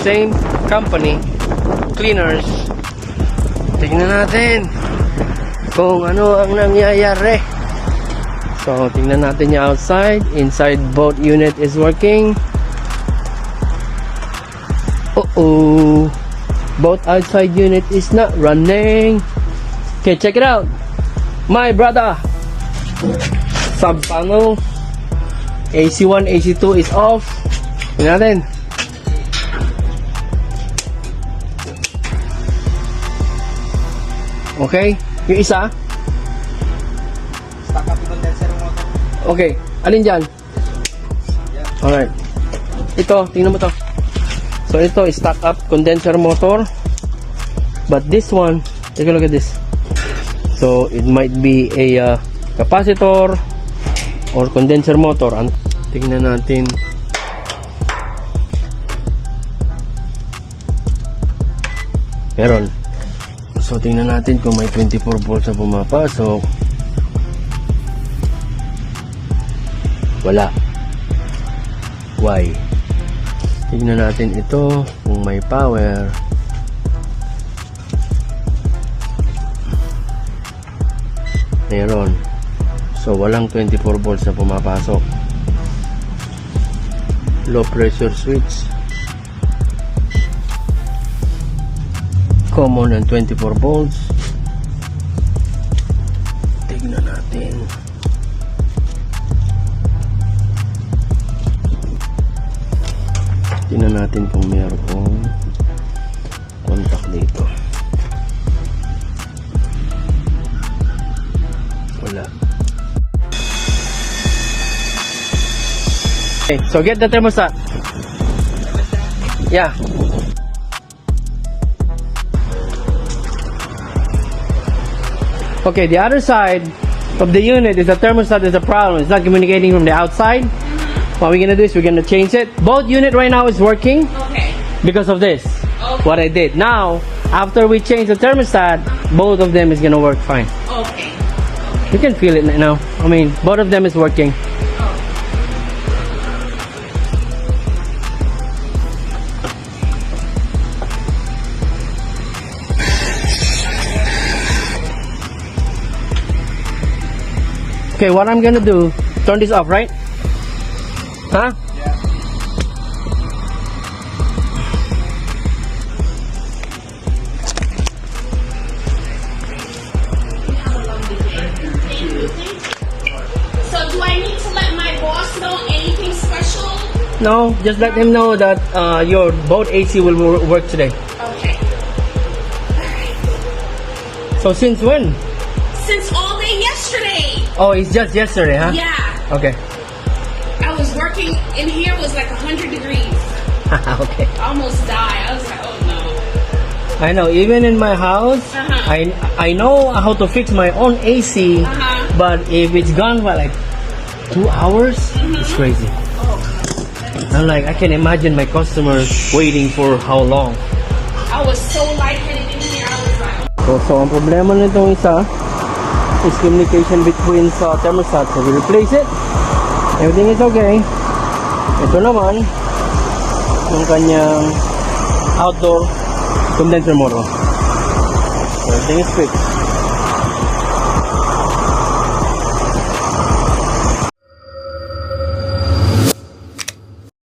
same company, cleaners. Tingnan natin kung ano ang nangyayari. So, tingnan natin yung outside. Inside both unit is working. Uh-oh. Both outside unit is not running. Okay, check it out. My brother. Sub panel. AC1, AC2 is off. Tingnan natin. Okay, yung isa. Stock up condenser motor. Okay, alin dyan? Alright. Ito, tingnan mo to. So ito is stock up condenser motor. But this one, take a look at this. So it might be a capacitor or condenser motor. Tingnan natin. Meron. So tingnan natin kung may 24 volts na pumapasok. Wala. Why? Tingnan natin ito kung may power. Meron. So walang 24 volts na pumapasok. Low pressure switch. Common and 24 volts. Tingnan natin. Tingnan natin kung mayroong contact dito. Wala. Okay, so get the thermostat. Yeah. Okay, the other side of the unit is the thermostat is the problem. It's not communicating from the outside. What we're gonna do is we're gonna change it. Both unit right now is working. Okay. Because of this. Okay. What I did. Now, after we change the thermostat, both of them is gonna work fine. Okay. You can feel it now. I mean, both of them is working. Okay, what I'm gonna do, turn this off, right? Huh? Yeah. So do I need to let my boss know anything special? No, just let him know that your both AC will work today. Okay. So since when? Since all day yesterday. Oh, it's just yesterday, huh? Yeah. Okay. I was working in here, was like 100 degrees. Okay. I almost died. I was like, oh no. I know, even in my house, I know how to fix my own AC, but if it's gone for like 2 hours, it's crazy. I'm like, I can imagine my customers waiting for how long. I was so lightheaded in here. I was like, So ang problema nitong isa is communication between sa thermostat. So we replace it. Everything is okay. Ito naman yung kanyang outdoor condenser motor. So everything is fixed.